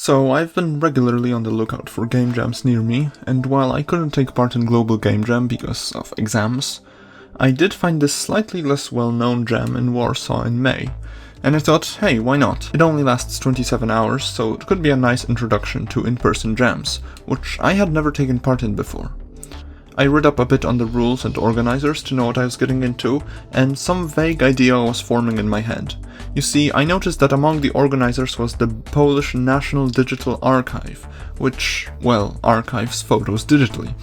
So, I've been regularly on the lookout for game jams near me, and while I couldn't take part in Global Game Jam because of exams, I did find this slightly less well-known jam in Warsaw in May, and I thought, hey, why not? It only lasts 27 hours, so it could be a nice introduction to in-person jams, which I had never taken part in before. I read up a bit on the rules and organizers to know what I was getting into, and some vague idea was forming in my head. You see, I noticed that among the organizers was the Polish National Digital Archive, which, well, archives photos digitally.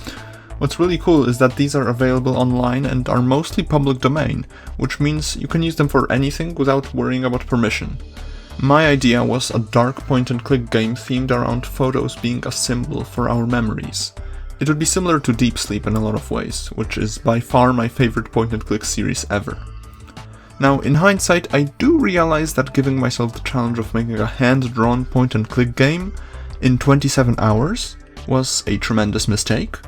What's really cool is that these are available online and are mostly public domain, which means you can use them for anything without worrying about permission. My idea was a dark point-and-click game themed around photos being a symbol for our memories. It would be similar to Deep Sleep in a lot of ways, which is by far my favorite point-and-click series ever. Now, in hindsight, I do realize that giving myself the challenge of making a hand-drawn point-and-click game in 27 hours was a tremendous mistake,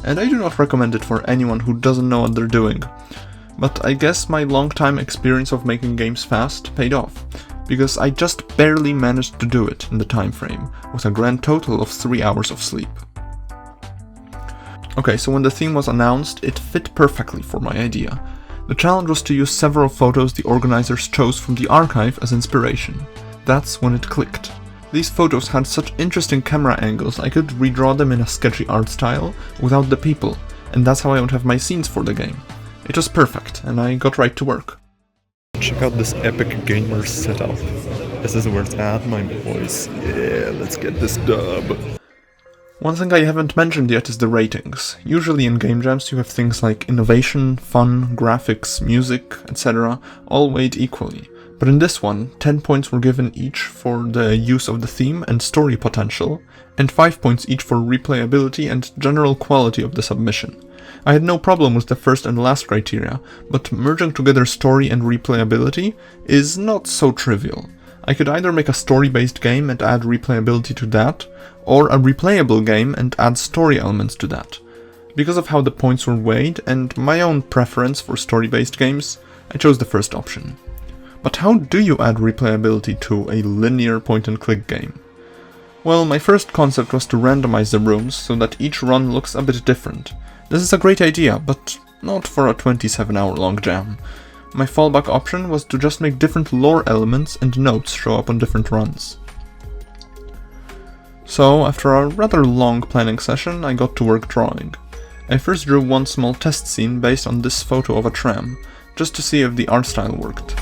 and I do not recommend it for anyone who doesn't know what they're doing. But I guess my long-time experience of making games fast paid off, because I just barely managed to do it in the time frame, with a grand total of 3 hours of sleep. Okay, so when the theme was announced, it fit perfectly for my idea. The challenge was to use several photos the organizers chose from the archive as inspiration. That's when it clicked. These photos had such interesting camera angles I could redraw them in a sketchy art style without the people, and that's how I would have my scenes for the game. It was perfect, and I got right to work. Check out this epic gamer setup. This is where it's at, my boys. Yeah, let's get this dub. One thing I haven't mentioned yet is the ratings. Usually in game jams you have things like innovation, fun, graphics, music, etc. all weighed equally. But in this one, 10 points were given each for the use of the theme and story potential, and 5 points each for replayability and general quality of the submission. I had no problem with the first and last criteria, but merging together story and replayability is not so trivial. I could either make a story-based game and add replayability to that, or a replayable game and add story elements to that. Because of how the points were weighed and my own preference for story-based games, I chose the first option. But how do you add replayability to a linear point-and-click game? Well, my first concept was to randomize the rooms so that each run looks a bit different. This is a great idea, but not for a 27-hour-long jam. My fallback option was to just make different lore elements and notes show up on different runs. So, after a rather long planning session, I got to work drawing. I first drew one small test scene based on this photo of a tram, just to see if the art style worked.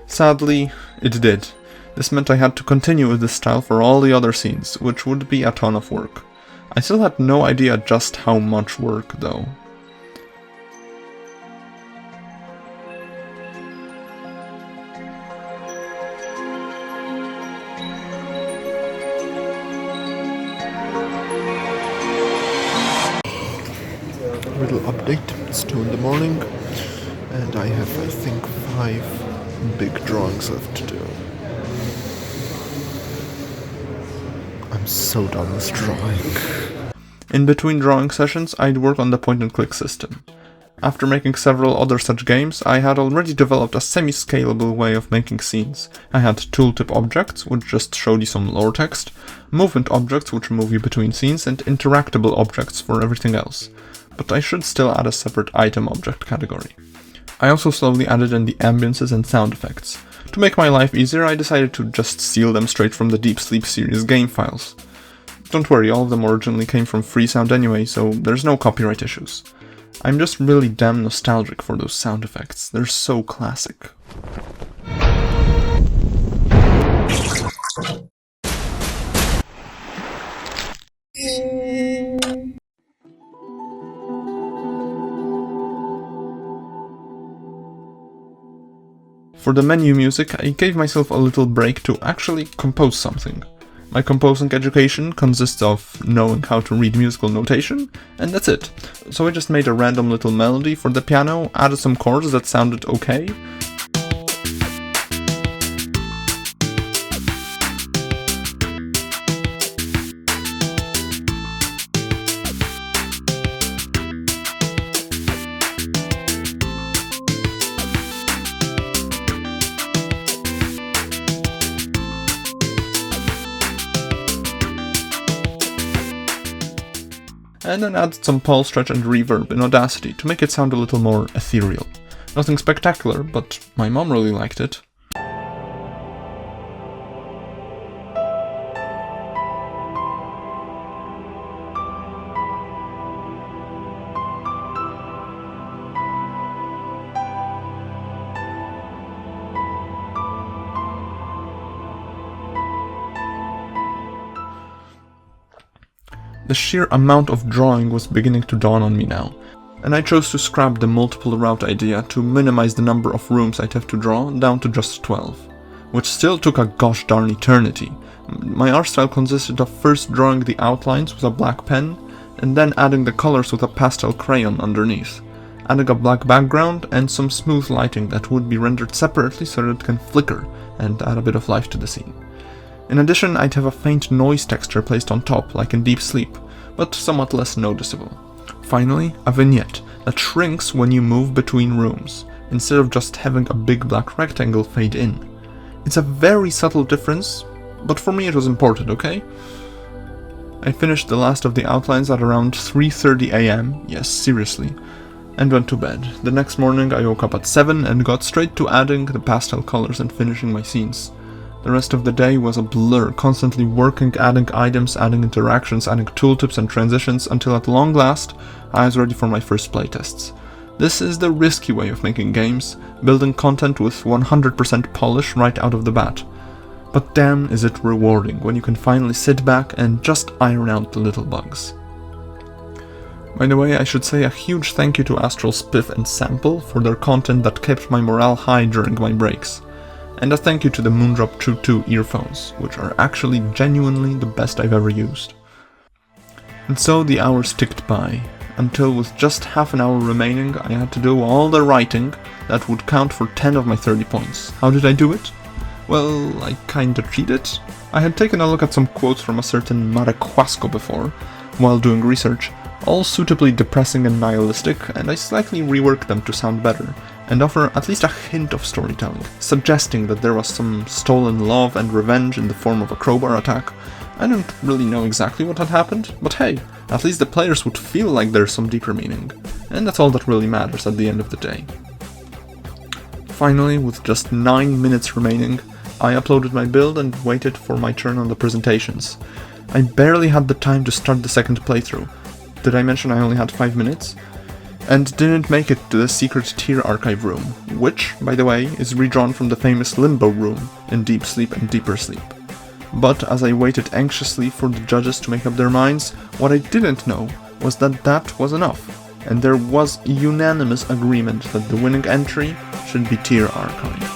Sadly, it did. This meant I had to continue with this style for all the other scenes, which would be a ton of work. I still had no idea just how much work, though. Little update, it's 2 in the morning, and I have, I think, 5 big drawings left to do. I'm so done with drawing. In between drawing sessions, I'd work on the point-and-click system. After making several other such games, I had already developed a semi-scalable way of making scenes. I had tooltip objects, which just showed you some lore text, movement objects, which move you between scenes, and interactable objects for everything else. But I should still add a separate item object category. I also slowly added in the ambiances and sound effects. To make my life easier, I decided to just steal them straight from the Deep Sleep series game files. Don't worry, all of them originally came from Freesound anyway, so there's no copyright issues. I'm just really damn nostalgic for those sound effects, they're so classic. For the menu music, I gave myself a little break to actually compose something. My composing education consists of knowing how to read musical notation, and that's it. So I just made a random little melody for the piano, added some chords that sounded okay. And then added some pulse stretch and reverb in Audacity to make it sound a little more ethereal. Nothing spectacular, but my mom really liked it. The sheer amount of drawing was beginning to dawn on me now, and I chose to scrap the multiple route idea to minimize the number of rooms I'd have to draw down to just 12, which still took a gosh darn eternity. My art style consisted of first drawing the outlines with a black pen, and then adding the colors with a pastel crayon underneath, adding a black background and some smooth lighting that would be rendered separately so that it can flicker and add a bit of life to the scene. In addition, I'd have a faint noise texture placed on top, like in Deep Sleep, but somewhat less noticeable. Finally, a vignette that shrinks when you move between rooms, instead of just having a big black rectangle fade in. It's a very subtle difference, but for me it was important, okay? I finished the last of the outlines at around 3:30 AM, yes, seriously, and went to bed. The next morning I woke up at 7 and got straight to adding the pastel colors and finishing my scenes. The rest of the day was a blur, constantly working, adding items, adding interactions, adding tooltips and transitions, until at long last, I was ready for my first playtests. This is the risky way of making games, building content with 100% polish right out of the bat. But damn is it rewarding when you can finally sit back and just iron out the little bugs. By the way, I should say a huge thank you to Astral Spiff and Sample for their content that kept my morale high during my breaks. And a thank you to the Moondrop True 2 earphones, which are actually genuinely the best I've ever used. And so the hours ticked by, until with just half an hour remaining I had to do all the writing that would count for 10 of my 30 points. How did I do it? Well, I kinda cheated. I had taken a look at some quotes from a certain Marequasco before, while doing research, all suitably depressing and nihilistic, and I slightly reworked them to sound better, and offer at least a hint of storytelling, suggesting that there was some stolen love and revenge in the form of a crowbar attack. I don't really know exactly what had happened, but hey, at least the players would feel like there's some deeper meaning, and that's all that really matters at the end of the day. Finally, with just 9 minutes remaining, I uploaded my build and waited for my turn on the presentations. I barely had the time to start the second playthrough. Did I mention I only had 5 minutes? And didn't make it to the secret tier archive room, which, by the way, is redrawn from the famous Limbo room in Deep Sleep and Deeper Sleep. But as I waited anxiously for the judges to make up their minds, what I didn't know was that that was enough, and there was unanimous agreement that the winning entry should be tier archive.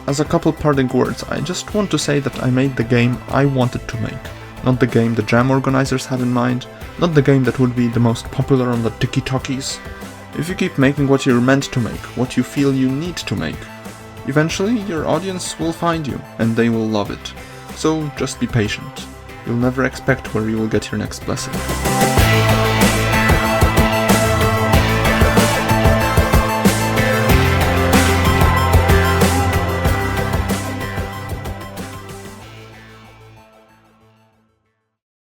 As a couple parting words, I just want to say that I made the game I wanted to make. Not the game the jam organizers had in mind, not the game that would be the most popular on the tiki-talkies. If you keep making what you're meant to make, what you feel you need to make, eventually your audience will find you, and they will love it. So just be patient. You'll never expect where you will get your next blessing.